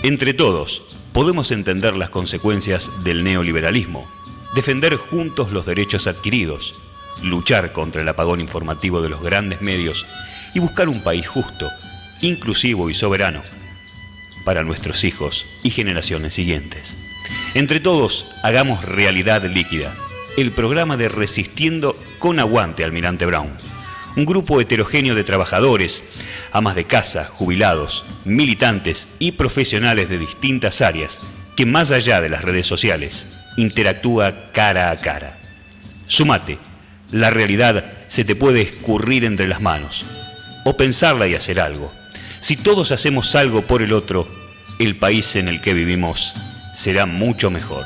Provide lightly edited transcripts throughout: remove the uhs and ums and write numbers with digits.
Entre todos, podemos entender las consecuencias del neoliberalismo, defender juntos los derechos adquiridos, luchar contra el apagón informativo de los grandes medios y buscar un país justo, inclusivo y soberano para nuestros hijos y generaciones siguientes. Entre todos, hagamos realidad líquida el programa de Resistiendo con Aguante, Almirante Brown. Un grupo heterogéneo de trabajadores, amas de casa, jubilados, militantes y profesionales de distintas áreas que, más allá de las redes sociales, interactúa cara a cara. Sumate, la realidad se te puede escurrir entre las manos, o pensarla y hacer algo. Si todos hacemos algo por el otro, el país en el que vivimos será mucho mejor.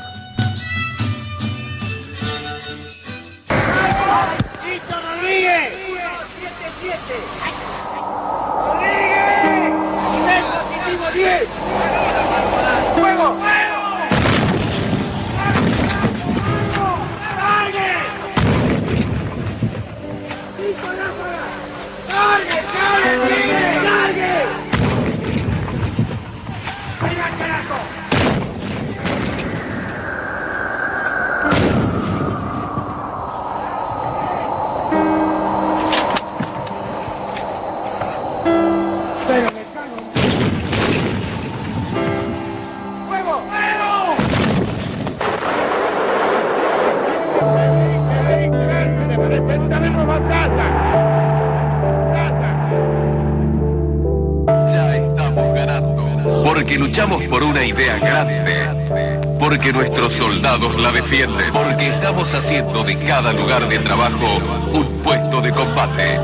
Luchamos por una idea grande, porque nuestros soldados la defienden, porque estamos haciendo de cada lugar de trabajo un puesto de combate.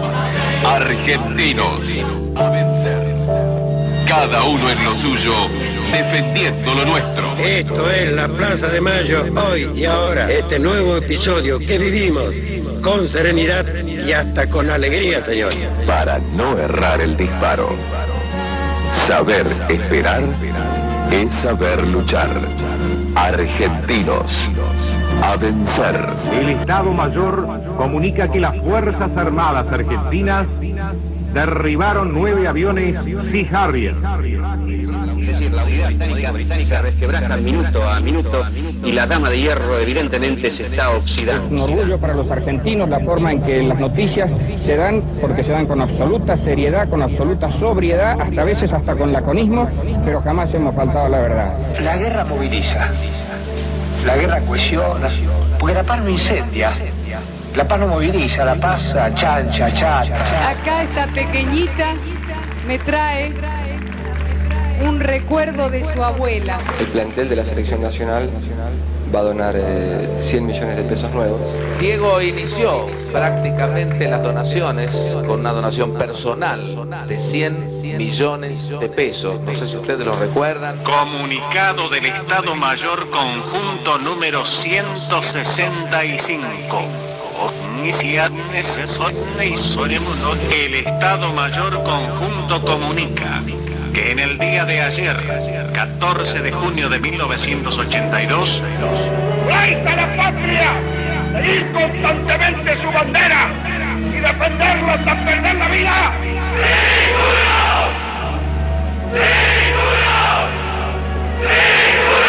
Argentinos, a vencer. Cada uno en lo suyo, defendiendo lo nuestro. Esto es la Plaza de Mayo, hoy y ahora. Este nuevo episodio que vivimos con serenidad y hasta con alegría, señor. Para no errar el disparo. Saber esperar es saber luchar. Argentinos, a vencer. El Estado Mayor comunica que las Fuerzas Armadas Argentinas derribaron 9 aviones Sea Harrier. Es decir, la unidad británica resquebraja minuto a minuto y la dama de hierro evidentemente se está oxidando. Es un orgullo para los argentinos la forma en que las noticias se dan, porque se dan con absoluta seriedad, con absoluta sobriedad, hasta a veces hasta con laconismo, pero jamás hemos faltado a la verdad. La guerra moviliza, la guerra cohesiona, porque la paz no incendia. La paz no moviliza, la paz chancha. Acá esta pequeñita me trae un recuerdo de su abuela. El plantel de la selección nacional va a donar 100 millones de pesos nuevos. Diego inició prácticamente las donaciones con una donación personal de 100 millones de pesos. No sé si ustedes lo recuerdan. Comunicado del Estado Mayor Conjunto número 165. El Estado Mayor Conjunto comunica que en el día de ayer, 14 de junio de 1982, ¡Raíz a la patria! ¡Seguir constantemente su bandera! ¡Y defenderla hasta perder la vida! ¡Ninguno! ¡Ninguno! ¡Ninguno!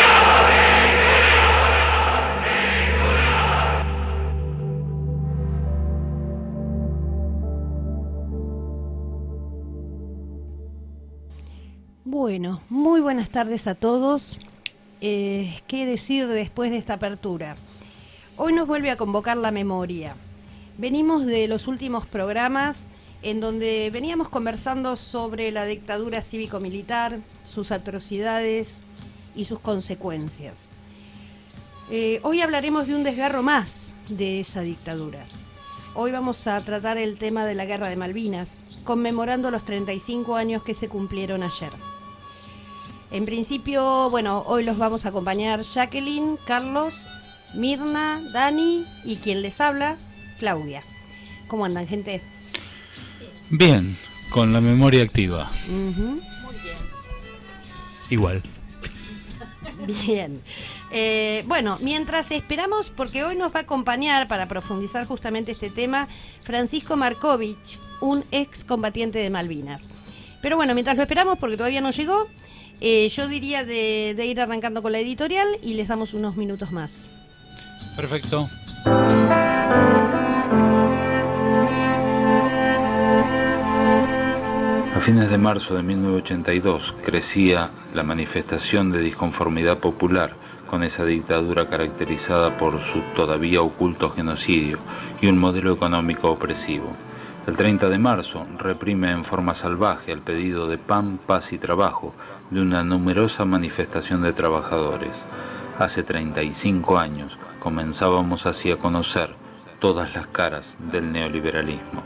Bueno, muy buenas tardes a todos. ¿Qué decir después de esta apertura? Hoy nos vuelve a convocar la memoria. Venimos de los últimos programas en donde veníamos conversando sobre la dictadura cívico-militar, sus atrocidades y sus consecuencias. Hoy hablaremos de un desgarro más de esa dictadura. Hoy vamos a tratar el tema de la Guerra de Malvinas, conmemorando los 35 años que se cumplieron ayer. En principio, bueno, hoy los vamos a acompañar Jacqueline, Carlos, Mirna, Dani y quien les habla, Claudia. ¿Cómo andan, gente? Bien, con la memoria activa. Muy bien. Igual. Bien. Bueno, mientras esperamos, porque hoy nos va a acompañar para profundizar justamente este tema, Francisco Markovich, un excombatiente de Malvinas. Pero bueno, mientras lo esperamos, porque todavía no llegó, Yo diría de ir arrancando con la editorial y les damos unos minutos más. Perfecto. A fines de marzo de 1982 crecía la manifestación de disconformidad popular con esa dictadura caracterizada por su todavía oculto genocidio y un modelo económico opresivo. El 30 de marzo reprime en forma salvaje el pedido de pan, paz y trabajo de una numerosa manifestación de trabajadores. Hace 35 años comenzábamos así a conocer todas las caras del neoliberalismo.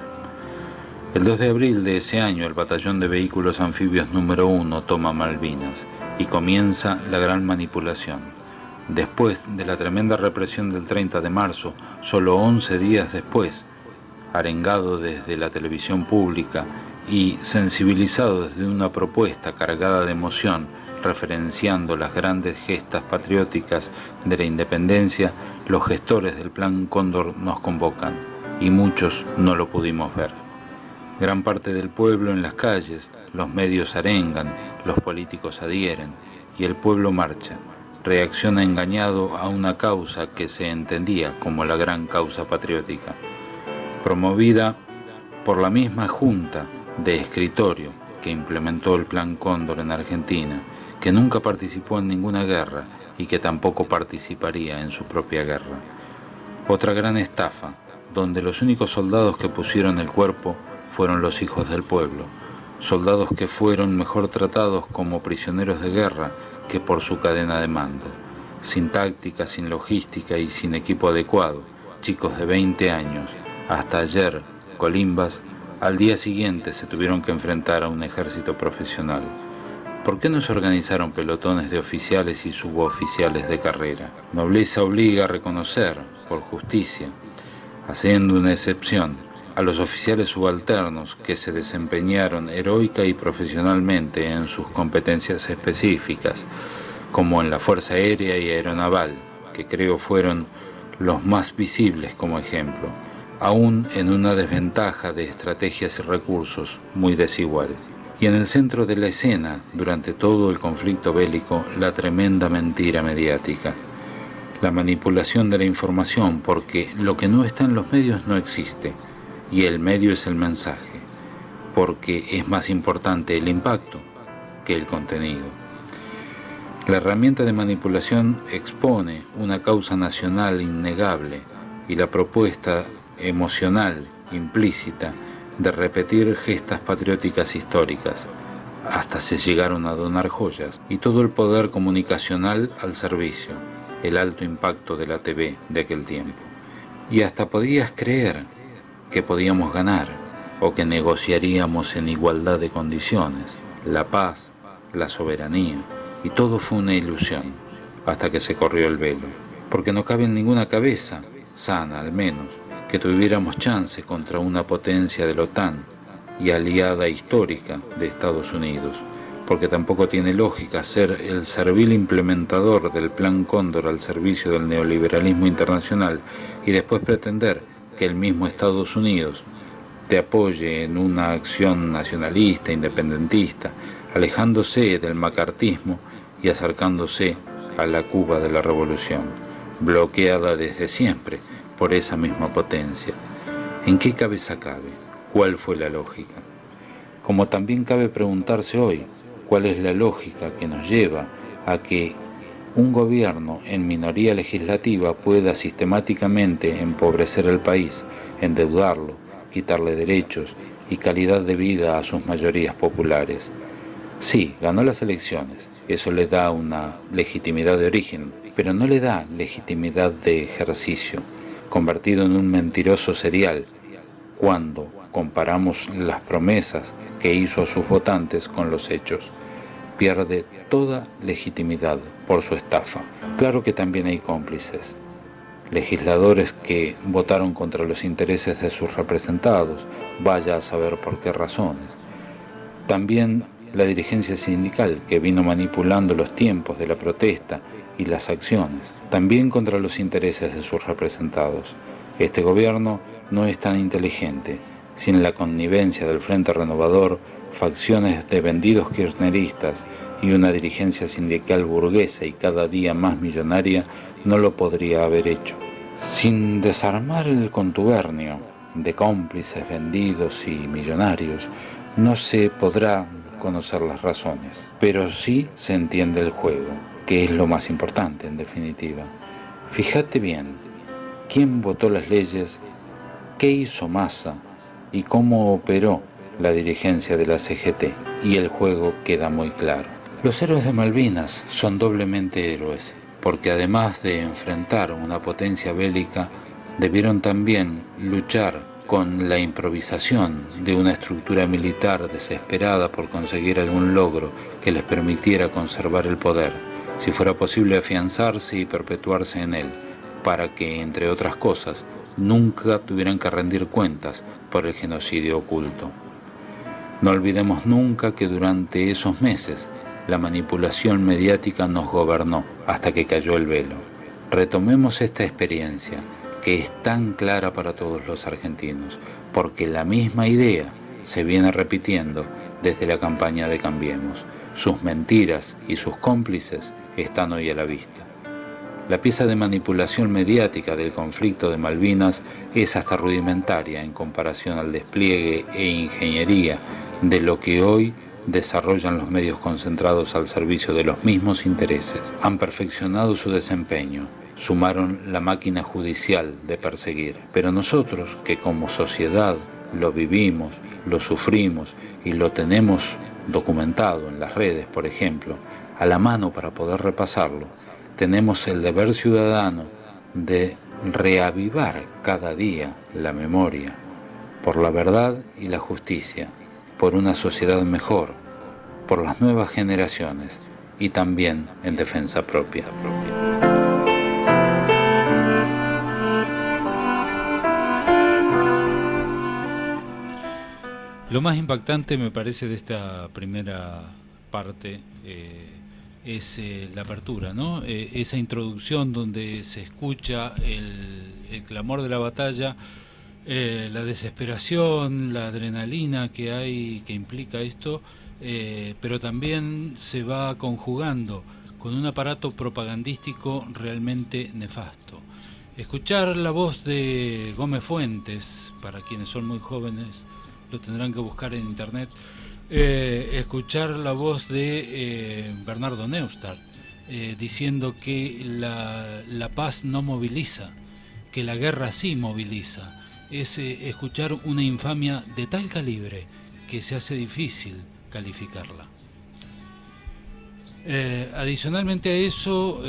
El 2 de abril de ese año, el batallón de vehículos anfibios número 1 toma Malvinas y comienza la gran manipulación. Después de la tremenda represión del 30 de marzo, solo 11 días después, arengado desde la televisión pública y sensibilizado desde una propuesta cargada de emoción, referenciando las grandes gestas patrióticas de la independencia, los gestores del Plan Cóndor nos convocan, y muchos no lo pudimos ver. Gran parte del pueblo en las calles, los medios arengan, los políticos adhieren, y el pueblo marcha, reacciona engañado a una causa que se entendía como la gran causa patriótica, promovida por la misma Junta de Escritorio que implementó el Plan Cóndor en Argentina, que nunca participó en ninguna guerra y que tampoco participaría en su propia guerra. Otra gran estafa, donde los únicos soldados que pusieron el cuerpo fueron los hijos del pueblo, soldados que fueron mejor tratados como prisioneros de guerra que por su cadena de mando, sin táctica, sin logística y sin equipo adecuado, chicos de 20 años, hasta ayer, colimbas, al día siguiente se tuvieron que enfrentar a un ejército profesional. ¿Por qué no se organizaron pelotones de oficiales y suboficiales de carrera? Nobleza obliga a reconocer, por justicia, haciendo una excepción, a los oficiales subalternos que se desempeñaron heroica y profesionalmente en sus competencias específicas, como en la Fuerza Aérea y Aeronaval, que creo fueron los más visibles como ejemplo, aún en una desventaja de estrategias y recursos muy desiguales. Y en el centro de la escena, durante todo el conflicto bélico, la tremenda mentira mediática, la manipulación de la información, porque lo que no está en los medios no existe, y el medio es el mensaje, porque es más importante el impacto que el contenido. La herramienta de manipulación expone una causa nacional innegable y la propuesta emocional implícita de repetir gestas patrióticas históricas. Hasta se llegaron a donar joyas y todo el poder comunicacional al servicio, el alto impacto de la TV de aquel tiempo. Y hasta podías creer que podíamos ganar o que negociaríamos en igualdad de condiciones, la paz, la soberanía, y todo fue una ilusión, hasta que se corrió el velo, porque no cabe en ninguna cabeza, sana al menos, que tuviéramos chance contra una potencia de la OTAN y aliada histórica de Estados Unidos, porque tampoco tiene lógica ser el servil implementador del Plan Cóndor al servicio del neoliberalismo internacional y después pretender que el mismo Estados Unidos te apoye en una acción nacionalista, independentista, alejándose del macartismo y acercándose a la Cuba de la Revolución, bloqueada desde siempre por esa misma potencia. ¿En qué cabeza cabe? ¿Cuál fue la lógica? Como también cabe preguntarse hoy, ¿cuál es la lógica que nos lleva a que un gobierno en minoría legislativa pueda sistemáticamente empobrecer el país, endeudarlo, quitarle derechos y calidad de vida a sus mayorías populares? Sí, ganó las elecciones, eso le da una legitimidad de origen, pero no le da legitimidad de ejercicio, convertido en un mentiroso serial, cuando comparamos las promesas que hizo a sus votantes con los hechos. Pierde toda legitimidad por su estafa. Claro que también hay cómplices, legisladores que votaron contra los intereses de sus representados, vaya a saber por qué razones. También la dirigencia sindical que vino manipulando los tiempos de la protesta y las acciones, también contra los intereses de sus representados. Este gobierno no es tan inteligente, sin la connivencia del Frente Renovador, facciones de vendidos kirchneristas y una dirigencia sindical burguesa y cada día más millonaria, no lo podría haber hecho. Sin desarmar el contubernio de cómplices, vendidos y millonarios, no se podrá conocer las razones, pero sí se entiende el juego, que es lo más importante en definitiva. Fíjate bien, quién votó las leyes, qué hizo Massa y cómo operó la dirigencia de la CGT, y el juego queda muy claro. Los héroes de Malvinas son doblemente héroes, porque además de enfrentar una potencia bélica, debieron también luchar con la improvisación de una estructura militar desesperada por conseguir algún logro que les permitiera conservar el poder, si fuera posible afianzarse y perpetuarse en él, para que, entre otras cosas, nunca tuvieran que rendir cuentas por el genocidio oculto. No olvidemos nunca que durante esos meses la manipulación mediática nos gobernó hasta que cayó el velo. Retomemos esta experiencia, que es tan clara para todos los argentinos, porque la misma idea se viene repitiendo desde la campaña de Cambiemos. Sus mentiras y sus cómplices están hoy a la vista. La pieza de manipulación mediática del conflicto de Malvinas es hasta rudimentaria en comparación al despliegue e ingeniería de lo que hoy desarrollan los medios concentrados al servicio de los mismos intereses. Han perfeccionado su desempeño, sumaron la máquina judicial de perseguir, pero nosotros, que como sociedad lo vivimos, lo sufrimos y lo tenemos documentado en las redes, por ejemplo, a la mano para poder repasarlo, tenemos el deber ciudadano de reavivar cada día la memoria por la verdad y la justicia, por una sociedad mejor, por las nuevas generaciones y también en defensa propia. Lo más impactante, me parece, de esta primera parte es la apertura, ¿no? Esa introducción donde se escucha el clamor de la batalla, la desesperación, la adrenalina que hay, que implica esto, pero también se va conjugando con un aparato propagandístico realmente nefasto. Escuchar la voz de Gómez Fuentes, para quienes son muy jóvenes, lo tendrán que buscar en internet, escuchar la voz de Bernardo Neustadt diciendo que la paz no moviliza, que la guerra sí moviliza, es escuchar una infamia de tal calibre que se hace difícil calificarla. Adicionalmente a eso,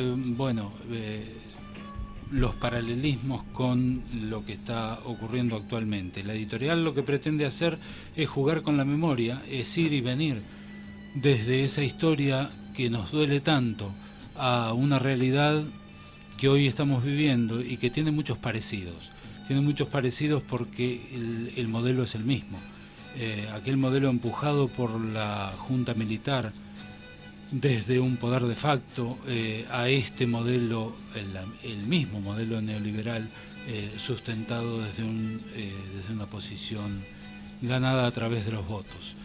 los paralelismos con lo que está ocurriendo actualmente. La editorial lo que pretende hacer es jugar con la memoria, es ir y venir desde esa historia que nos duele tanto a una realidad que hoy estamos viviendo y que tiene muchos parecidos. Tiene muchos parecidos porque el modelo es el mismo. Aquel modelo empujado por la Junta Militar desde un poder de facto a este modelo, el mismo modelo neoliberal sustentado desde una posición ganada a través de los votos,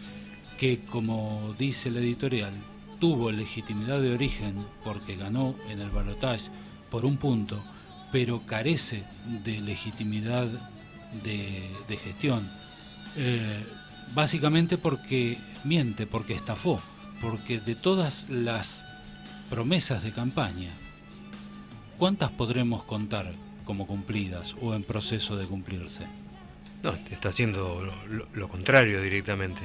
que, como dice la editorial, tuvo legitimidad de origen porque ganó en el balotaje por un punto, pero carece de legitimidad de gestión, básicamente porque miente, porque estafó, porque de todas las promesas de campaña, ¿cuántas podremos contar como cumplidas o en proceso de cumplirse? No, está haciendo lo contrario directamente.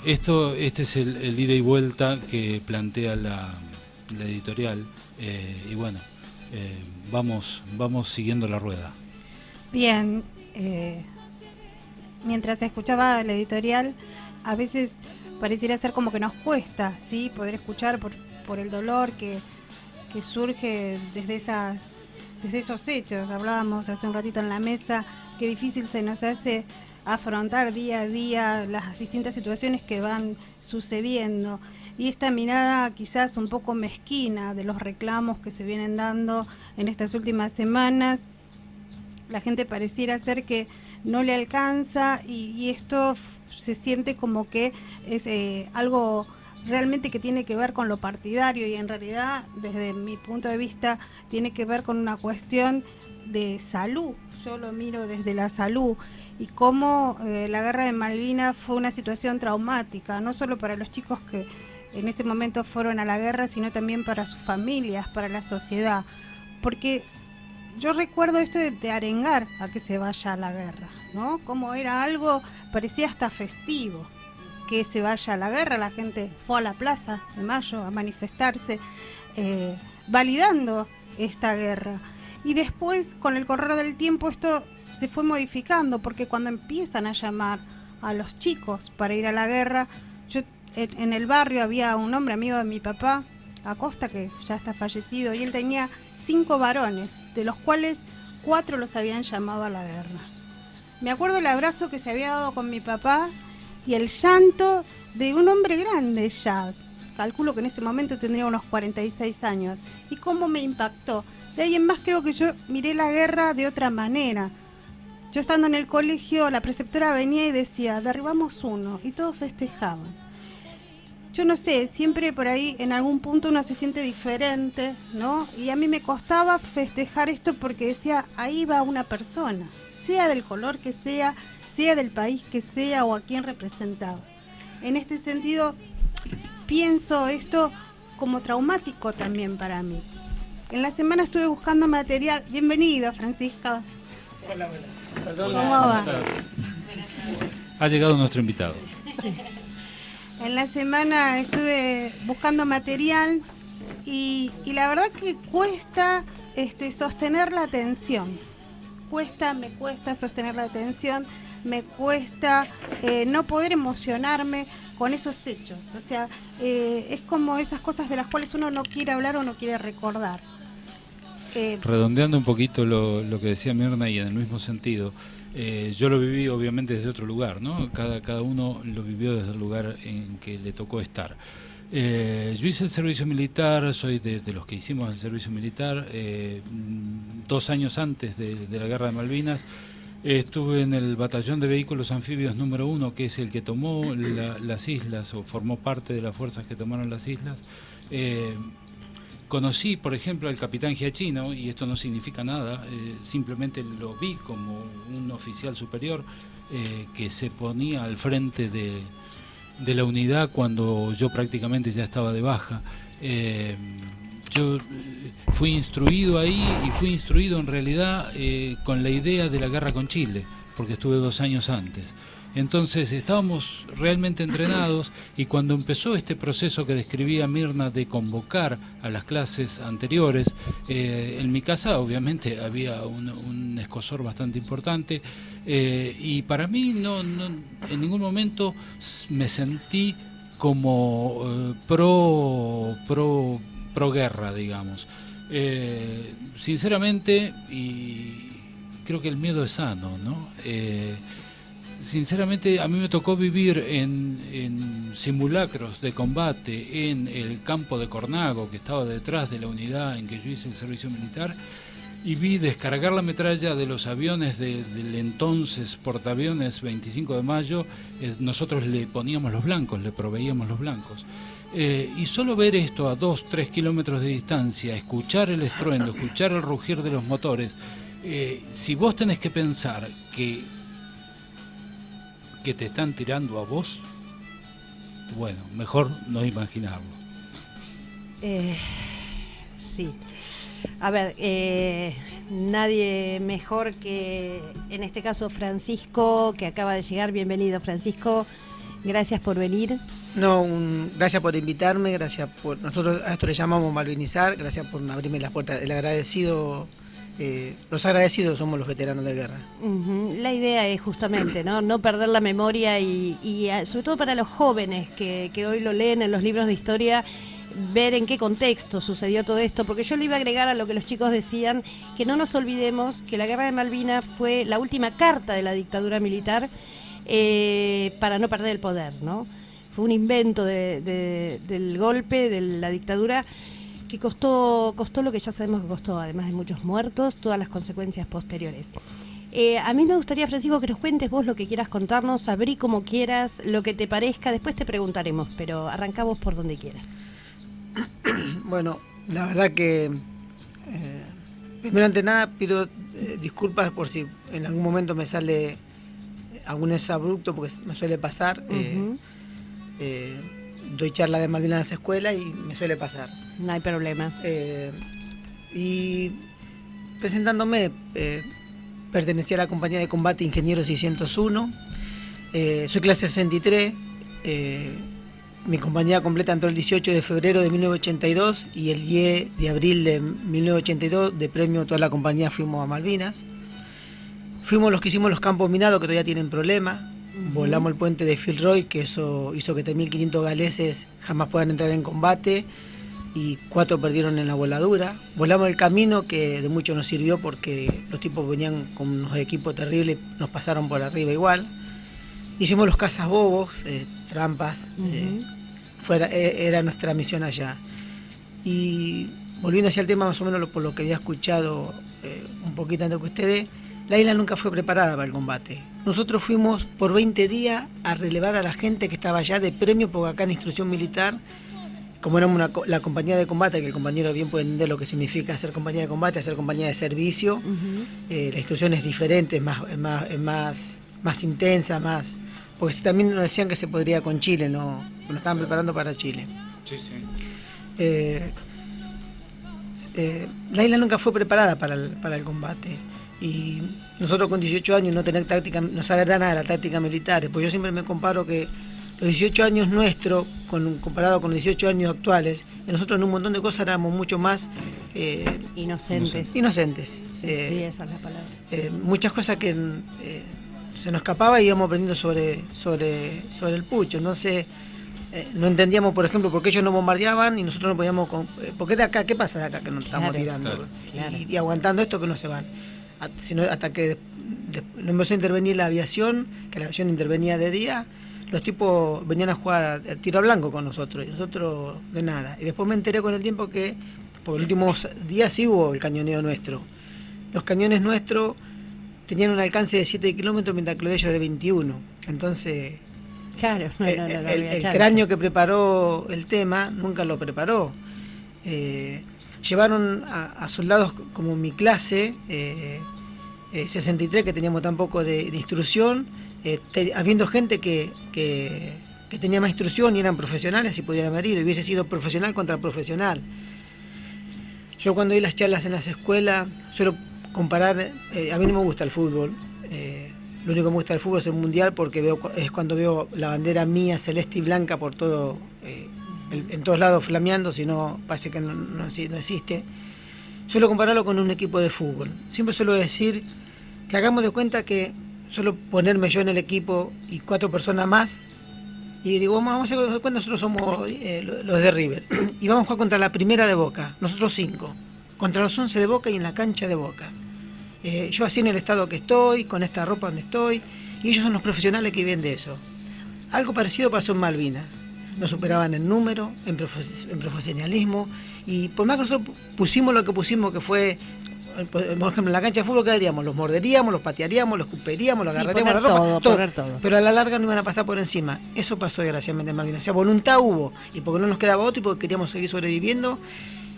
Este es el ida y vuelta que plantea la editorial, y bueno, vamos siguiendo la rueda. Bien, mientras escuchaba la editorial, a veces pareciera ser como que nos cuesta, ¿sí?, poder escuchar por el dolor que surge desde esos hechos. Hablábamos hace un ratito en la mesa, qué difícil se nos hace afrontar día a día las distintas situaciones que van sucediendo. Y esta mirada quizás un poco mezquina de los reclamos que se vienen dando en estas últimas semanas, la gente pareciera ser que no le alcanza y esto se siente como que es algo realmente que tiene que ver con lo partidario y en realidad desde mi punto de vista tiene que ver con una cuestión de salud. Yo lo miro desde la salud y cómo la guerra de Malvinas fue una situación traumática, no solo para los chicos que en ese momento fueron a la guerra, sino también para sus familias, para la sociedad, porque yo recuerdo esto de arengar a que se vaya a la guerra, ¿no? Como era algo, parecía hasta festivo, que se vaya a la guerra. La gente fue a la Plaza de Mayo a manifestarse, validando esta guerra. Y después, con el correr del tiempo, esto se fue modificando, porque cuando empiezan a llamar a los chicos para ir a la guerra, yo en el barrio había un hombre amigo de mi papá, Acosta, que ya está fallecido, y él tenía 5 varones, de los cuales 4 los habían llamado a la guerra. Me acuerdo el abrazo que se había dado con mi papá y el llanto de un hombre grande ya, calculo que en ese momento tendría unos 46 años, y cómo me impactó. De ahí en más creo que yo miré la guerra de otra manera. Yo estando en el colegio, la preceptora venía y decía, derribamos uno, y todos festejaban. Yo no sé, siempre por ahí en algún punto uno se siente diferente, ¿no? Y a mí me costaba festejar esto porque decía, ahí va una persona, sea del color que sea del país que sea o a quien representaba. En este sentido, pienso esto como traumático también para mí. En la semana estuve buscando material. Bienvenida, Francisca. Hola. ¿Cómo va? Ha llegado nuestro invitado. Sí. En la semana estuve buscando material y la verdad que cuesta sostener la atención. Me cuesta sostener la atención, me cuesta no poder emocionarme con esos hechos. O sea, es como esas cosas de las cuales uno no quiere hablar o no quiere recordar. Redondeando un poquito lo que decía Mirna y en el mismo sentido, yo lo viví obviamente desde otro lugar, ¿no? Cada uno lo vivió desde el lugar en que le tocó estar. Yo hice el servicio militar, soy de los que hicimos el servicio militar, 2 años antes de la guerra de Malvinas. Estuve en el batallón de vehículos anfibios número 1, que es el que tomó las islas o formó parte de las fuerzas que tomaron las islas. Conocí, por ejemplo, al capitán Giachino, y esto no significa nada, simplemente lo vi como un oficial superior que se ponía al frente de la unidad cuando yo prácticamente ya estaba de baja. Yo fui instruido ahí y fui instruido en realidad con la idea de la guerra con Chile, porque estuve 2 años antes. Entonces estábamos realmente entrenados y cuando empezó este proceso que describía Mirna de convocar a las clases anteriores, en mi casa obviamente había un escosor bastante importante y para mí no en ningún momento me sentí como pro guerra, digamos. Sinceramente, y creo que el miedo es sano, ¿no? Sinceramente, a mí me tocó vivir en simulacros de combate en el campo de Cornago, que estaba detrás de la unidad en que yo hice el servicio militar, y vi descargar la metralla de los aviones del entonces portaaviones 25 de mayo. Nosotros le poníamos los blancos, le proveíamos los blancos. Y solo ver esto a 2-3 kilómetros de distancia, escuchar el estruendo, escuchar el rugir de los motores, si vos tenés que pensar que te están tirando a vos, bueno, mejor no imaginarlo. Sí. A ver, nadie mejor que, en este caso, Francisco, que acaba de llegar. Bienvenido, Francisco. Gracias por venir. No, gracias por invitarme, gracias por... Nosotros a esto le llamamos malvinizar, gracias por abrirme las puertas. El agradecido... los agradecidos somos los veteranos de guerra. La idea es justamente no perder la memoria y sobre todo para los jóvenes que hoy lo leen en los libros de historia, ver en qué contexto sucedió todo esto, porque yo le iba a agregar a lo que los chicos decían, que no nos olvidemos que la guerra de Malvinas fue la última carta de la dictadura militar para no perder el poder, ¿no? Fue un invento del golpe, de la dictadura, que costó lo que ya sabemos que costó, además de muchos muertos, todas las consecuencias posteriores. A mí me gustaría, Francisco, que nos cuentes vos lo que quieras contarnos, abrí como quieras, lo que te parezca, después te preguntaremos, pero arrancá vos por donde quieras. Bueno, la verdad que primero ante nada pido disculpas por si en algún momento me sale algún exabrupto, porque me suele pasar. Doy charla de Malvinas en las escuelas y me suele pasar. No hay problema. Y presentándome, pertenecía a la compañía de combate Ingeniero 601, soy clase 63, mi compañía completa entró el 18 de febrero de 1982 y el 10 de abril de 1982 de premio toda la compañía fuimos a Malvinas. Fuimos los que hicimos los campos minados que todavía tienen problemas, volamos el puente de Fitzroy, que eso hizo que 3.500 galeses jamás puedan entrar en combate y 4 perdieron en la voladura. Volamos el camino que de mucho nos sirvió porque los tipos venían con unos equipos terribles, nos pasaron por arriba igual. Hicimos los cazas bobos, trampas, era nuestra misión allá. Y volviendo hacia el tema más o menos por lo que había escuchado un poquito antes que ustedes, la isla nunca fue preparada para el combate. Nosotros fuimos por 20 días a relevar a la gente que estaba allá de premio, porque acá en instrucción militar, como éramos la compañía de combate, que el compañero bien puede entender lo que significa hacer compañía de combate, hacer compañía de servicio, la instrucción es diferente, es más intensa, más... Porque también nos decían que se podría con Chile, no, nos estaban preparando para Chile. Sí, sí. La isla nunca fue preparada para el combate. Y nosotros con 18 años no tener táctica, no saber nada de la táctica militar, pues yo siempre me comparo que los 18 años nuestros, comparado con los 18 años actuales, nosotros en un montón de cosas éramos mucho más... inocentes. Inocentes. Sí, esa es la palabra. Muchas cosas que se nos escapaba y íbamos aprendiendo sobre el pucho. Entonces, no entendíamos, por ejemplo, por qué ellos no bombardeaban y nosotros no podíamos... ¿Por qué de acá? ¿Qué pasa de acá que nos estamos tirando? Claro. Y aguantando esto que no se van. Hasta que no empezó a intervenir la aviación, que la aviación intervenía de día, los tipos venían a jugar a tiro a blanco con nosotros, y nosotros de nada. Y después me enteré con el tiempo que por los últimos días sí hubo el cañoneo nuestro. Los cañones nuestros tenían un alcance de 7 kilómetros, mientras que los de ellos de 21. Entonces, claro, el cráneo que preparó el tema nunca lo preparó. Llevaron a soldados como mi clase, 63, que teníamos tan poco de instrucción, habiendo gente que tenía más instrucción y eran profesionales y podían haber ido, y hubiese sido profesional contra profesional. Yo cuando doy las charlas en las escuelas suelo comparar, a mí no me gusta el fútbol, lo único que me gusta del fútbol es el mundial, porque es cuando veo la bandera mía celeste y blanca por todo, en todos lados flameando, si no parece que no existe. Suelo compararlo con un equipo de fútbol. Siempre suelo decir que hagamos de cuenta que suelo ponerme yo en el equipo y 4 personas más, y digo, vamos a hacer de cuenta, nosotros somos los de River, y vamos a jugar contra la primera de Boca, nosotros 5, contra los 11 de Boca y en la cancha de Boca. Yo así en el estado que estoy, con esta ropa donde estoy, y ellos son los profesionales que viven de eso. Algo parecido pasó en Malvinas. Nos superaban en número, en profesionalismo, y por más que nosotros pusimos lo que pusimos, que fue, por ejemplo, en la cancha de fútbol, ¿qué haríamos? Los morderíamos, los patearíamos, los escupiríamos, los agarraríamos la ropa, todo. Pero a la larga no iban a pasar por encima. Eso pasó desgraciadamente en Malvinas. O sea, voluntad hubo, y porque no nos quedaba otro, y porque queríamos seguir sobreviviendo,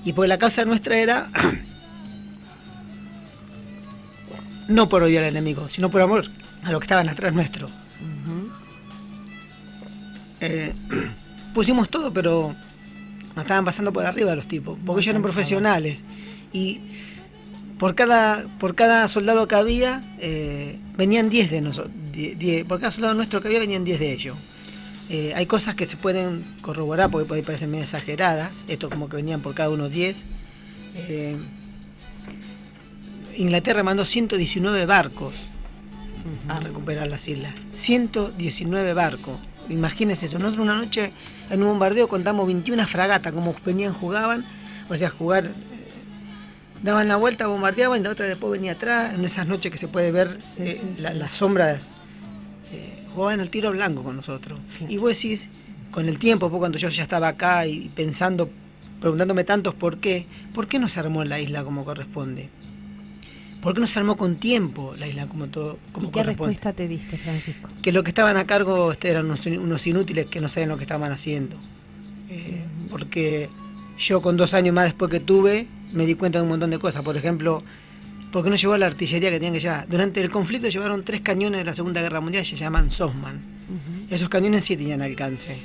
y porque la causa nuestra era no por odiar al enemigo, sino por amor a los que estaban atrás nuestro. Pusimos todo, pero nos estaban pasando por arriba los tipos, porque ellos eran profesionales, y por cada soldado que había venían 10 de nosotros, por cada soldado nuestro que había venían 10 de ellos. Hay cosas que se pueden corroborar porque por ahí parecen medio exageradas, esto como que venían por cada uno 10. Inglaterra mandó 119 barcos a recuperar las islas, 119 barcos. Imagínense eso. Nosotros una noche en un bombardeo contamos 21 fragatas, como venían, jugaban, o sea, daban la vuelta, bombardeaban y la otra después venía atrás, en esas noches que se puede ver las sombras, jugaban al tiro blanco con nosotros. Y vos decís, con el tiempo, cuando yo ya estaba acá y pensando, preguntándome tantos por qué no se armó la isla como corresponde. ¿por qué no se armó con tiempo la isla como todo? Como ¿Y qué respuesta te diste, Francisco? Que los que estaban a cargo eran unos inútiles que no sabían lo que estaban haciendo. Porque yo con 2 años más después que tuve, me di cuenta de un montón de cosas. Por ejemplo, ¿por qué no llevó la artillería que tenían que llevar? Durante el conflicto llevaron 3 cañones de la Segunda Guerra Mundial, se llaman Sosman. Esos cañones sí tenían alcance.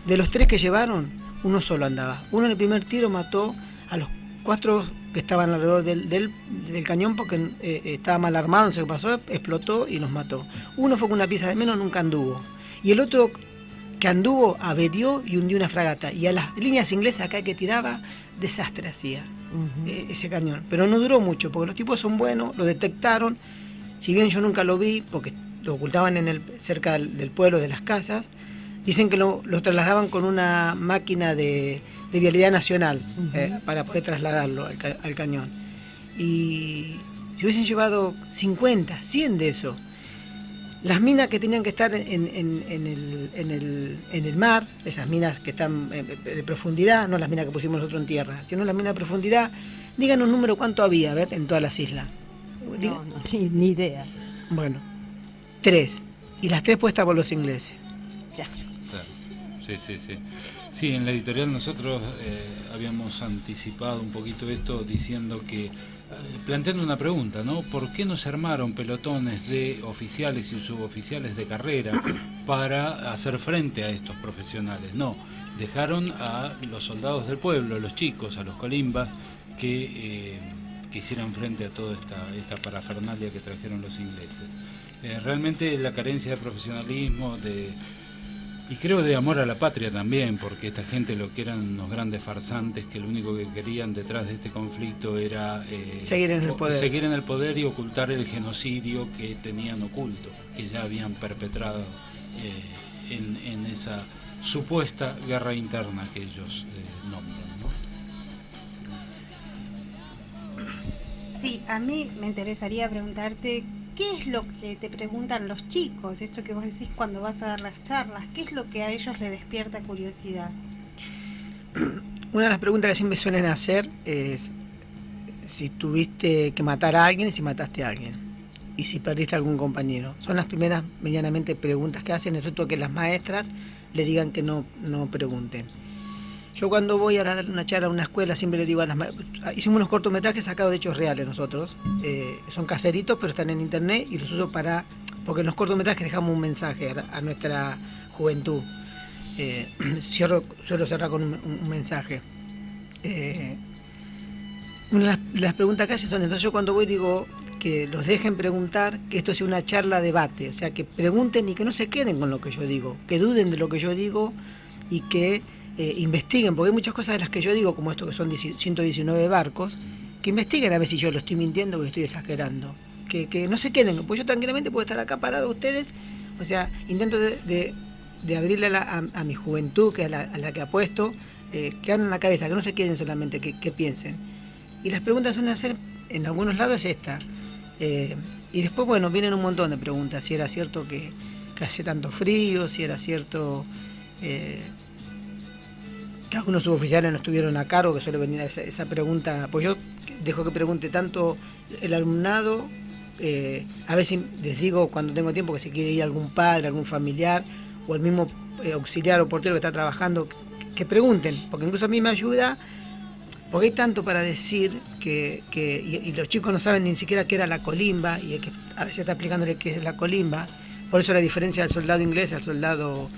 De los 3 que llevaron, uno solo andaba. Uno en el primer tiro mató a los 4 que estaban alrededor del cañón porque estaba mal armado, no sé qué pasó, explotó y los mató. Uno fue con una pieza de menos, nunca anduvo. Y el otro que anduvo averió y hundió una fragata. Y a las líneas inglesas acá que tiraba, desastre hacía ese cañón. Pero no duró mucho, porque los tipos son buenos, lo detectaron. Si bien yo nunca lo vi, porque lo ocultaban cerca del pueblo, de las casas, dicen que lo trasladaban con una máquina de vialidad nacional para poder trasladarlo al cañón. Y si hubiesen llevado 50, 100 de eso, las minas que tenían que estar en el mar, esas minas que están de profundidad, no las minas que pusimos nosotros en tierra, sino las minas de profundidad, digan un número cuánto había, ¿ver? En todas las islas. No, ni idea. Bueno, 3. Y las 3 puestas por los ingleses. Ya. Sí. Sí, en la editorial nosotros habíamos anticipado un poquito esto diciendo que, planteando una pregunta, ¿no? ¿Por qué no se armaron pelotones de oficiales y suboficiales de carrera para hacer frente a estos profesionales? No, dejaron a los soldados del pueblo, a los chicos, a los colimbas, que hicieran frente a toda esta parafernalia que trajeron los ingleses. Realmente la carencia de profesionalismo, y creo de amor a la patria también, porque esta gente lo que eran unos grandes farsantes que lo único que querían detrás de este conflicto era seguir en el poder y ocultar el genocidio que tenían oculto, que ya habían perpetrado en esa supuesta guerra interna que ellos nombran, ¿no? Sí, a mí me interesaría preguntarte, ¿qué es lo que te preguntan los chicos? Esto que vos decís cuando vas a dar las charlas, ¿qué es lo que a ellos les despierta curiosidad? Una de las preguntas que siempre suelen hacer es si tuviste que matar a alguien y si mataste a alguien. Y si perdiste a algún compañero. Son las primeras medianamente preguntas que hacen, excepto que las maestras le digan que no pregunten. Yo cuando voy a dar una charla a una escuela siempre le digo a las maestras, hicimos unos cortometrajes sacados de hechos reales nosotros, son caseritos pero están en internet y los uso porque en los cortometrajes dejamos un mensaje a nuestra juventud. Suelo cerrar con un mensaje. Una de las preguntas que hacen son, entonces yo cuando voy digo que los dejen preguntar, que esto sea una charla debate, o sea que pregunten y que no se queden con lo que yo digo, que duden de lo que yo digo y que investiguen, porque hay muchas cosas de las que yo digo, como esto que son 119 barcos, que investiguen a ver si yo lo estoy mintiendo o estoy exagerando, que no se queden, porque yo tranquilamente puedo estar acá parado ustedes, o sea, intento de abrirle a mi juventud, que a la que apuesto, que abran la cabeza, que no se queden solamente, que piensen. Y las preguntas suelen hacer, en algunos lados es esta, y después, bueno, vienen un montón de preguntas, si era cierto que hacía tanto frío, si era cierto que algunos suboficiales no estuvieron a cargo, que suele venir esa pregunta, pues yo dejo que pregunte tanto el alumnado, a veces les digo cuando tengo tiempo que si quiere ir algún padre, algún familiar, o el mismo auxiliar o portero que está trabajando, que pregunten, porque incluso a mí me ayuda, porque hay tanto para decir y los chicos no saben ni siquiera qué era la colimba, y que a veces está explicándole qué es la colimba, por eso la diferencia del soldado inglés al soldado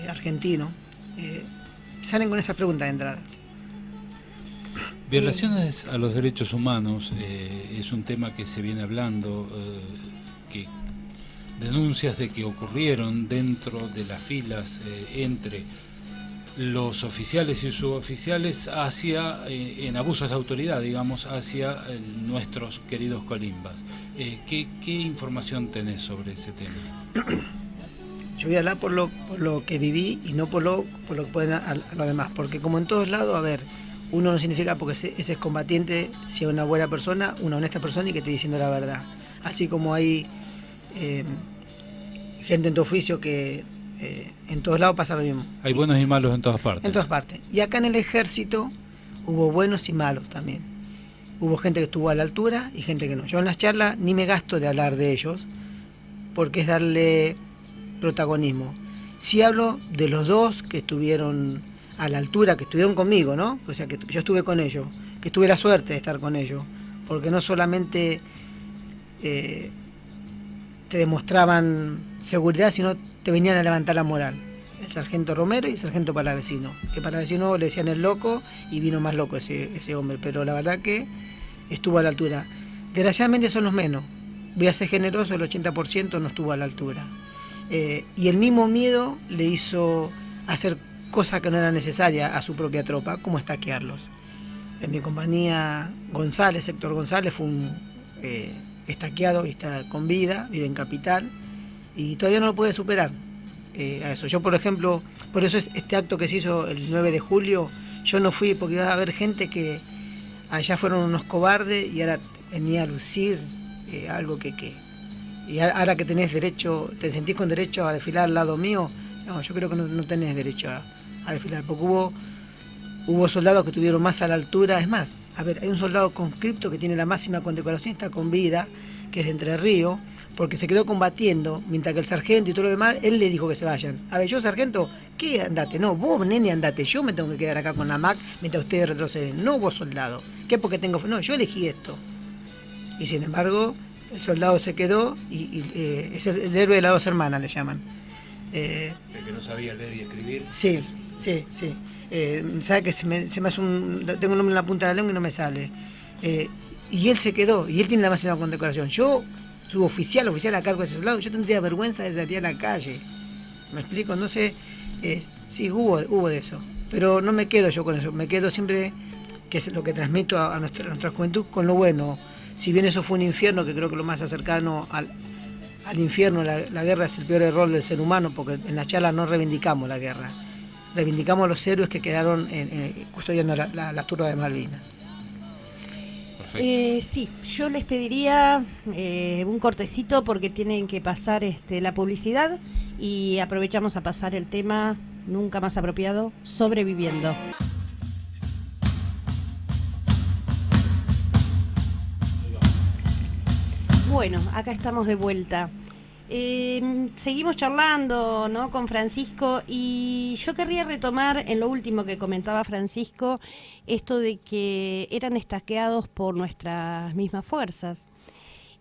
argentino. Salen con esa pregunta de entrada. Violaciones a los derechos humanos es un tema que se viene hablando, que denuncias de que ocurrieron dentro de las filas entre los oficiales y suboficiales en abusos de autoridad, digamos, hacia nuestros queridos colimbas. ¿Qué información tenés sobre ese tema? Yo voy a hablar por lo que viví y no por lo que pueden a los demás, porque como en todos lados, a ver, uno no significa porque ese es combatiente sea una buena persona, una honesta persona y que esté diciendo la verdad. Así como hay gente en tu oficio que en todos lados pasa lo mismo. Hay buenos y malos en todas partes. En todas partes. Y acá en el ejército hubo buenos y malos también. hubo gente que estuvo a la altura y gente que no. Yo en las charlas ni me gasto de hablar de ellos, porque es darle protagonismo. Sí hablo de los dos que estuvieron a la altura, que estuvieron conmigo, ¿no? O sea, que yo estuve con ellos, que tuve la suerte de estar con ellos, porque no solamente te demostraban seguridad, sino te venían a levantar la moral. El sargento Romero y el sargento Palavecino, que Palavecino le decían el loco y vino más loco ese hombre, pero la verdad que estuvo a la altura. Desgraciadamente son los menos, voy a ser generoso, el 80% no estuvo a la altura. Y el mismo miedo le hizo hacer cosas que no eran necesarias a su propia tropa, como estaquearlos. En mi compañía González, Héctor González, fue un estaqueado y está con vida, vive en Capital, y todavía no lo puede superar. A eso. Yo, por ejemplo, por eso este acto que se hizo el 9 de julio, yo no fui porque iba a haber gente que allá fueron unos cobardes y ahora venía a lucir algo que y ahora que tenés derecho, te sentís con derecho a desfilar al lado mío. No, yo creo que no tenés derecho a desfilar, porque hubo soldados que estuvieron más a la altura. Es más, a ver, hay un soldado conscripto que tiene la máxima condecoración, está con vida, que es de Entre Ríos, porque se quedó combatiendo, mientras que el sargento y todo lo demás, él le dijo que se vayan. A ver, yo, sargento, ¿qué andate? No, vos, nene, andate. Yo me tengo que quedar acá con la MAC mientras ustedes retroceden. No vos, soldado. ¿Qué? Porque tengo... No, yo elegí esto. Y sin embargo, el soldado se quedó y es el héroe de las dos hermanas, le llaman. El que no sabía leer y escribir. Sí. Sabe que se me hace tengo un nombre en la punta de la lengua y no me sale. Y él se quedó, y él tiene la máxima condecoración. Yo, suboficial, oficial a cargo de ese soldado, yo tendría vergüenza de salir a la calle. ¿Me explico? No sé, sí, hubo de eso. Pero no me quedo yo con eso, me quedo siempre, que es lo que transmito a nuestra juventud, con lo bueno. Si bien eso fue un infierno, que creo que lo más cercano al infierno, la guerra es el peor error del ser humano, porque en la charla no reivindicamos la guerra, reivindicamos a los héroes que quedaron custodiando la turba de Malvinas. Sí, yo les pediría un cortecito porque tienen que pasar la publicidad y aprovechamos a pasar el tema nunca más apropiado, sobreviviendo. Bueno, acá estamos de vuelta. Seguimos charlando, ¿no?, con Francisco, y yo querría retomar en lo último que comentaba Francisco, esto de que eran estaqueados por nuestras mismas fuerzas.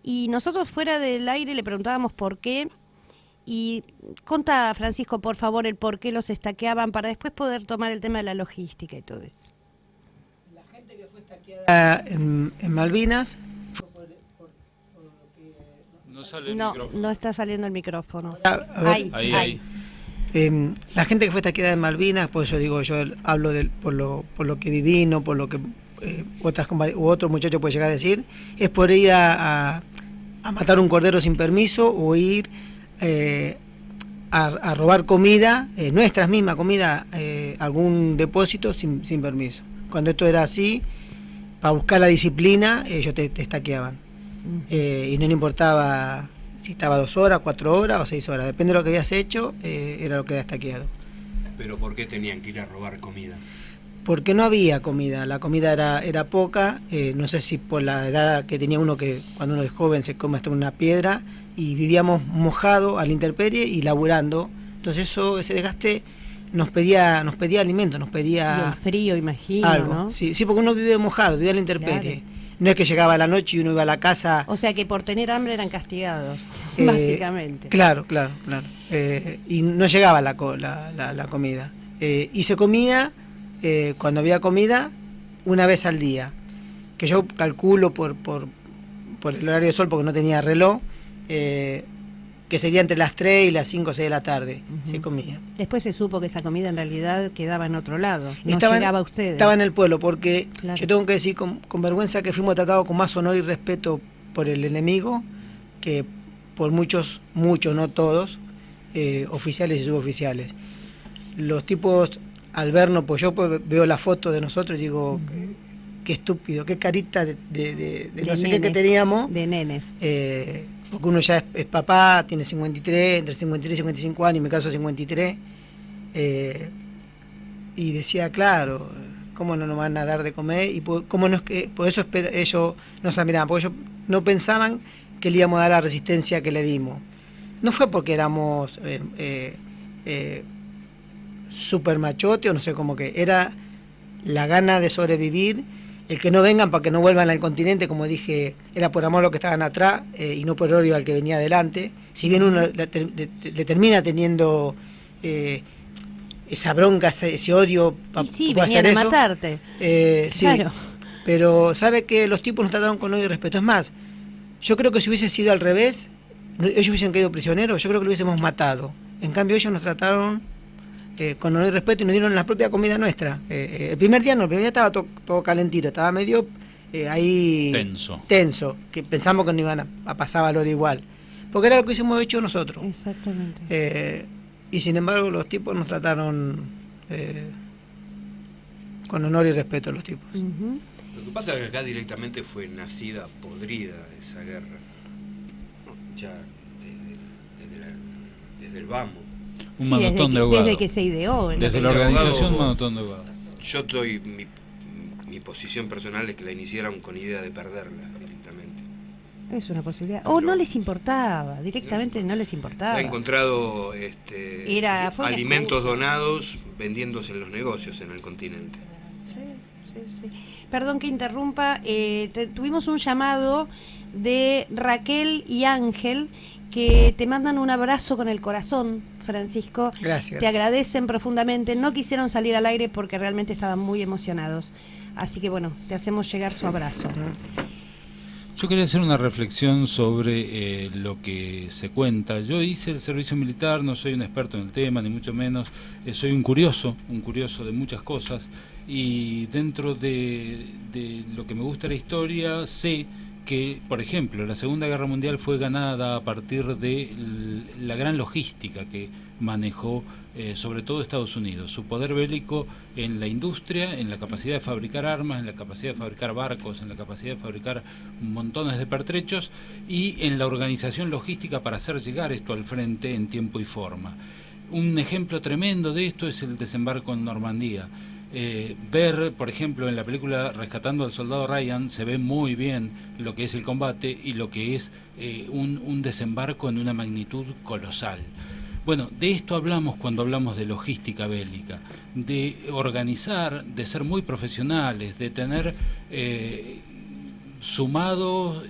Y nosotros fuera del aire le preguntábamos por qué, y contá, Francisco, por favor, el por qué los estaqueaban para después poder tomar el tema de la logística y todo eso. La gente que fue estaqueada en Malvinas... No está saliendo el micrófono. Ahí. La gente que fue estaqueada en Malvinas, pues yo hablo por lo que viví, no por lo que otro muchacho puede llegar a decir, es por ir a matar un cordero sin permiso o ir a robar comida, nuestras mismas comida, algún depósito sin permiso. Cuando esto era así, para buscar la disciplina, ellos te estaqueaban. Y no le importaba si estaba 2 horas, 4 horas o 6 horas, depende de lo que habías hecho, era lo que había estaqueado. ¿Pero por qué tenían que ir a robar comida? Porque no había comida, la comida era poca, no sé si por la edad que tenía uno, que cuando uno es joven se come hasta una piedra, y vivíamos mojados a la intemperie y laburando, entonces ese desgaste nos pedía alimentos, nos pedía... Y el frío, imagino, algo, ¿no? Sí, porque uno vive mojado, vive a la intemperie. Claro. No es que llegaba a la noche y uno iba a la casa... O sea que por tener hambre eran castigados, básicamente. Claro. Y no llegaba la comida. Y se comía, cuando había comida, una vez al día. Que yo calculo por el horario de sol, porque no tenía reloj, que sería entre las 3 y las 5 o 6 de la tarde. Se comía. Después se supo que esa comida en realidad quedaba en otro lado, llegaba a ustedes. Estaba en el pueblo, porque yo tengo que decir con vergüenza que fuimos tratados con más honor y respeto por el enemigo que por muchos, no todos, oficiales y suboficiales. Los tipos, al vernos, pues yo veo la foto de nosotros y digo, qué estúpido, qué carita de no sé qué que teníamos. De nenes. Porque uno ya es papá, tiene 53, entre 53 y 55 años, en mi caso 53, y decía, claro, ¿cómo no nos van a dar de comer? Y cómo no es que, por eso ellos nos admiraban, porque ellos no pensaban que le íbamos a dar la resistencia que le dimos. No fue porque éramos super machote o no sé cómo que, era la gana de sobrevivir, el que no vengan para que no vuelvan al continente, como dije, era por amor a los que estaban atrás y no por odio al que venía adelante. Si bien uno le termina teniendo esa bronca, ese odio para venían a matarte. Sí, claro. Pero sabe que los tipos nos trataron con odio y respeto. Es más, yo creo que si hubiese sido al revés, ellos hubiesen quedado prisioneros, yo creo que lo hubiésemos matado. En cambio ellos nos trataron con honor y respeto y nos dieron la propia comida nuestra. El primer día estaba todo calentito, estaba medio ahí tenso, que pensamos que no iban a pasar valor igual, porque era lo que hubiésemos hecho nosotros. Exactamente. Y sin embargo los tipos nos trataron con honor y respeto, los tipos. Lo que pasa es que acá directamente fue nacida, podrida esa guerra, ya desde el vamos. Un manotón de abogado. Desde que se ideó. Desde la organización, un manotón de abogado. Yo estoy, mi posición personal es que la iniciaron con idea de perderla directamente. Es una posibilidad. O no les importaba, directamente no les importaba. Ha encontrado alimentos donados vendiéndose en los negocios en el continente. Sí. Perdón que interrumpa, tuvimos un llamado de Raquel y Ángel que te mandan un abrazo con el corazón, Francisco. Gracias. Te agradecen profundamente. No quisieron salir al aire porque realmente estaban muy emocionados. Así que bueno, te hacemos llegar su abrazo. Yo quería hacer una reflexión sobre lo que se cuenta. Yo hice el servicio militar, no soy un experto en el tema, ni mucho menos. Soy un curioso de muchas cosas. Y dentro de lo que me gusta la historia, sé que, por ejemplo, la Segunda Guerra Mundial fue ganada a partir de la gran logística que manejó sobre todo Estados Unidos, su poder bélico en la industria, en la capacidad de fabricar armas, en la capacidad de fabricar barcos, en la capacidad de fabricar montones de pertrechos y en la organización logística para hacer llegar esto al frente en tiempo y forma. Un ejemplo tremendo de esto es el desembarco en Normandía. Ver, por ejemplo, en la película Rescatando al Soldado Ryan se ve muy bien lo que es el combate y lo que es un desembarco en una magnitud colosal. Bueno, de esto hablamos cuando hablamos de logística bélica, de organizar, de ser muy profesionales, de tener sumados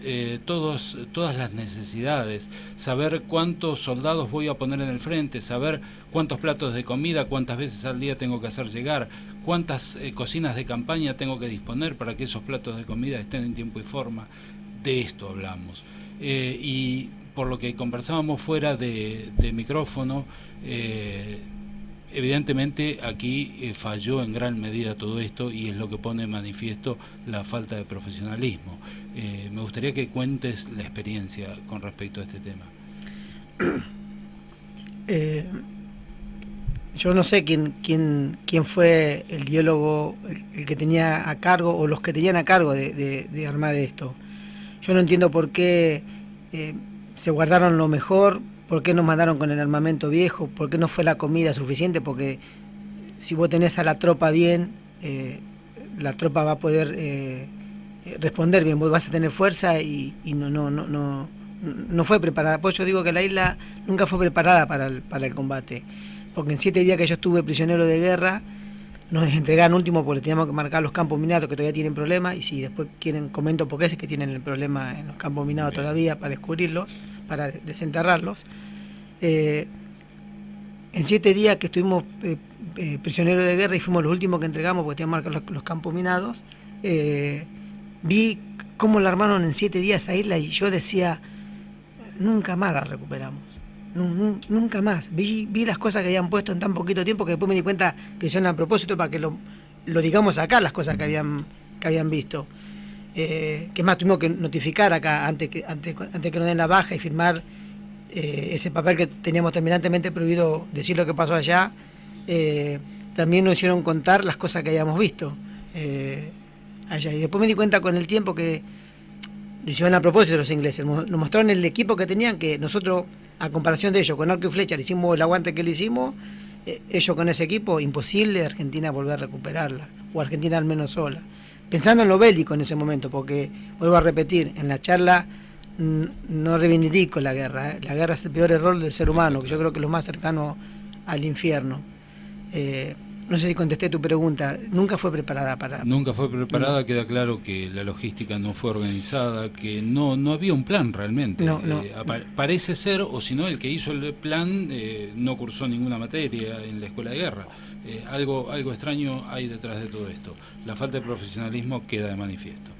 todas las necesidades, saber cuántos soldados voy a poner en el frente, saber cuántos platos de comida, cuántas veces al día tengo que hacer llegar, cuántas cocinas de campaña tengo que disponer para que esos platos de comida estén en tiempo y forma. De esto hablamos. Y por lo que conversábamos fuera de micrófono, evidentemente aquí falló en gran medida todo esto y es lo que pone en manifiesto la falta de profesionalismo. Me gustaría que cuentes la experiencia con respecto a este tema. Yo no sé quién fue el biólogo, el que tenía a cargo o los que tenían a cargo de armar esto. Yo no entiendo por qué se guardaron lo mejor, por qué nos mandaron con el armamento viejo, por qué no fue la comida suficiente, porque si vos tenés a la tropa bien, la tropa va a poder responder bien, vos vas a tener fuerza y no fue preparada. Pues yo digo que la isla nunca fue preparada para el combate, porque en 7 días que yo estuve prisionero de guerra, nos entregaron último porque teníamos que marcar los campos minados que todavía tienen problemas, y si después quieren comento por qué es que tienen el problema en los campos minados todavía, para descubrirlos, para desenterrarlos. En 7 días que estuvimos prisioneros de guerra y fuimos los últimos que entregamos porque teníamos que marcar los campos minados, vi cómo la armaron en 7 días esa isla y yo decía, nunca más la recuperamos. Nunca más. Vi las cosas que habían puesto en tan poquito tiempo que después me di cuenta que hicieron a propósito para que lo digamos acá, las cosas que habían visto. Que más tuvimos que notificar acá antes que nos den la baja y firmar ese papel que teníamos terminantemente prohibido decir lo que pasó allá. También nos hicieron contar las cosas que habíamos visto allá. Y después me di cuenta con el tiempo que lo hicieron a propósito los ingleses. Nos mostraron el equipo que tenían, que nosotros, a comparación de ellos, con arco y flecha, le hicimos el aguante que le hicimos, ellos con ese equipo, imposible Argentina volver a recuperarla, o Argentina al menos sola. Pensando en lo bélico en ese momento, porque, vuelvo a repetir, en la charla no reivindico la guerra. La guerra es el peor error del ser humano, que yo creo que es lo más cercano al infierno. No sé si contesté tu pregunta. Nunca fue preparada para... Nunca fue preparada, queda claro que la logística no fue organizada, que no había un plan realmente. Parece ser, o si no, el que hizo el plan no cursó ninguna materia en la escuela de guerra. Algo extraño hay detrás de todo esto. La falta de profesionalismo queda de manifiesto.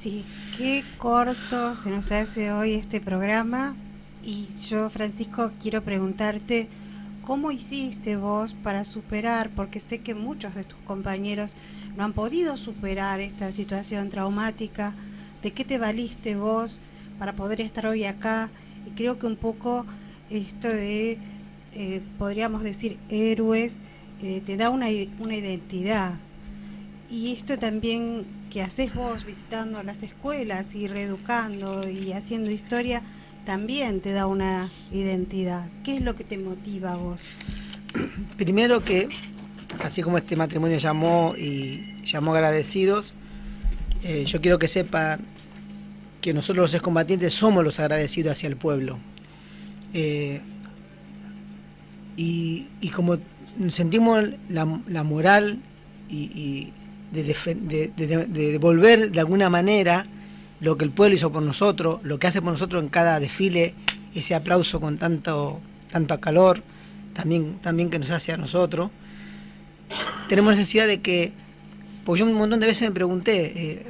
Sí, qué corto se nos hace hoy este programa. Y yo, Francisco, quiero preguntarte, ¿cómo hiciste vos para superar? Porque sé que muchos de tus compañeros no han podido superar esta situación traumática. ¿De qué te valiste vos para poder estar hoy acá? Y creo que un poco esto de, podríamos decir, héroes, te da una identidad. Y esto también que haces vos visitando las escuelas y reeducando y haciendo historia, también te da una identidad. ¿Qué es lo que te motiva a vos? Primero que, así como este matrimonio llamó agradecidos, yo quiero que sepan que nosotros los excombatientes somos los agradecidos hacia el pueblo. Y como sentimos la moral y de devolver de alguna manera lo que el pueblo hizo por nosotros, lo que hace por nosotros en cada desfile, ese aplauso con tanto calor, también que nos hace a nosotros. Tenemos necesidad de que, porque yo un montón de veces me pregunté,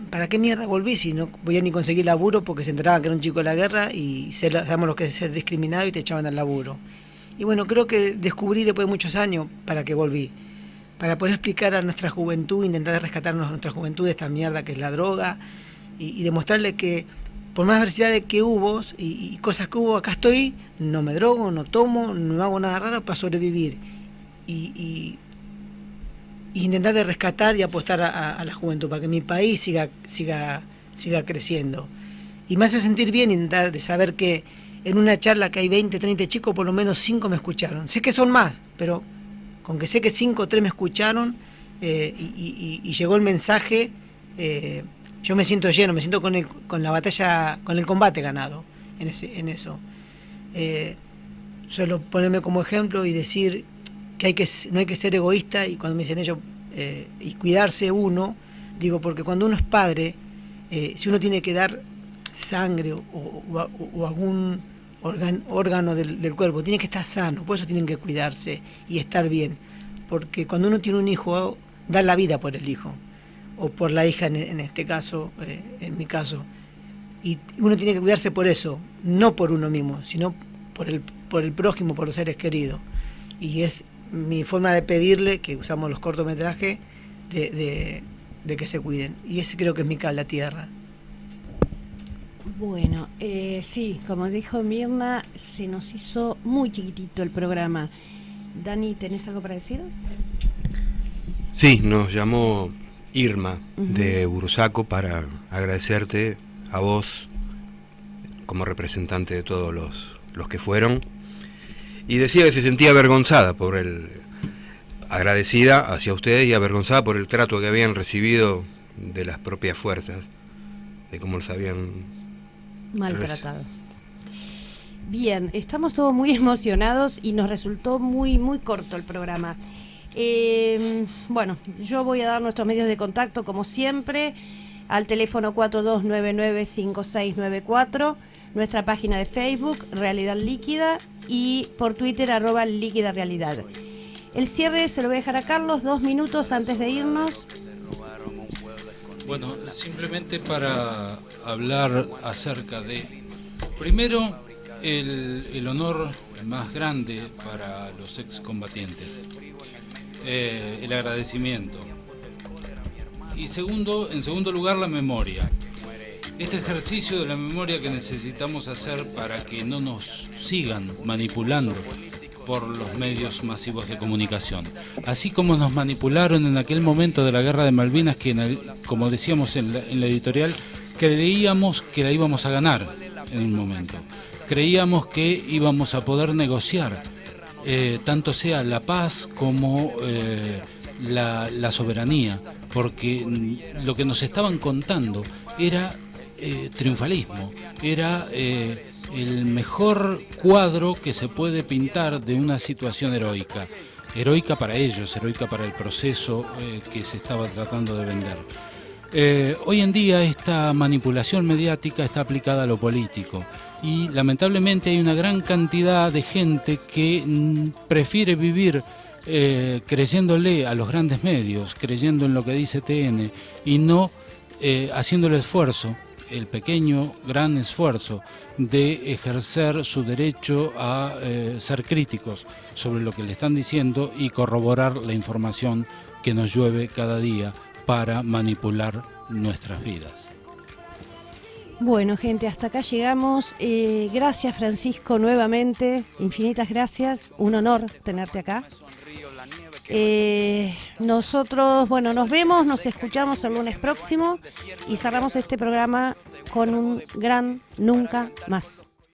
¿para qué mierda volví si no voy a ni conseguir laburo? Porque se enteraban que era un chico de la guerra y sabemos lo que es ser discriminado y te echaban al laburo. Y bueno, creo que descubrí después de muchos años para qué volví. Para poder explicar a nuestra juventud, intentar rescatarnos a nuestra juventud de esta mierda que es la droga y demostrarle que por más adversidades que hubo y cosas que hubo, acá estoy, no me drogo, no tomo, no hago nada raro para sobrevivir. Y intentar de rescatar y apostar a la juventud para que mi país siga creciendo. Y me hace sentir bien intentar de saber que en una charla que hay 20, 30 chicos, por lo menos 5 me escucharon. Sé que son más, pero con que sé que 5 o 3 me escucharon y llegó el mensaje, yo me siento lleno, me siento con la batalla, con el combate ganado en eso. Solo ponerme como ejemplo y decir que no hay que ser egoísta, y cuando me dicen ellos, y cuidarse uno, digo, porque cuando uno es padre, si uno tiene que dar sangre o algún órgano del cuerpo, tiene que estar sano, por eso tienen que cuidarse y estar bien, porque cuando uno tiene un hijo, da la vida por el hijo, o por la hija en este caso, en mi caso, y uno tiene que cuidarse por eso, no por uno mismo, sino por el prójimo, por los seres queridos. Y es mi forma de pedirle, que usamos los cortometrajes, de que se cuiden, y ese creo que es mi cable a tierra. Bueno, sí, como dijo Mirna, se nos hizo muy chiquitito el programa. Dani, ¿tenés algo para decir? Sí, nos llamó Irma de Bursaco para agradecerte a vos como representante de todos los que fueron, y decía que se sentía avergonzada agradecida hacia ustedes y avergonzada por el trato que habían recibido de las propias fuerzas, de cómo los habían maltratado. Bien, estamos todos muy emocionados y nos resultó muy corto el programa. Bueno, yo voy a dar nuestros medios de contacto como siempre, al teléfono 4299-5694, nuestra página de Facebook, Realidad Líquida, y por Twitter, @líquidarealidad. El cierre se lo voy a dejar a Carlos, 2 minutos antes de irnos. Bueno, simplemente para hablar acerca de, primero, el honor más grande para los excombatientes, el agradecimiento, y en segundo lugar, la memoria. Este ejercicio de la memoria que necesitamos hacer para que no nos sigan manipulando por los medios masivos de comunicación. Así como nos manipularon en aquel momento de la Guerra de Malvinas, que como decíamos en la editorial, creíamos que la íbamos a ganar en un momento. Creíamos que íbamos a poder negociar tanto sea la paz como la soberanía, porque lo que nos estaban contando era triunfalismo, era el mejor cuadro que se puede pintar de una situación heroica. Heroica para ellos, heroica para el proceso que se estaba tratando de vender. Hoy en día esta manipulación mediática está aplicada a lo político y lamentablemente hay una gran cantidad de gente que prefiere vivir creyéndole a los grandes medios, creyendo en lo que dice TN y no haciendo el esfuerzo, el pequeño, gran esfuerzo de ejercer su derecho a ser críticos sobre lo que le están diciendo y corroborar la información que nos llueve cada día para manipular nuestras vidas. Bueno, gente, hasta acá llegamos. Gracias, Francisco, nuevamente. Infinitas gracias. Un honor tenerte acá. Nosotros, bueno, nos vemos, nos escuchamos el lunes próximo y cerramos este programa con un gran nunca más.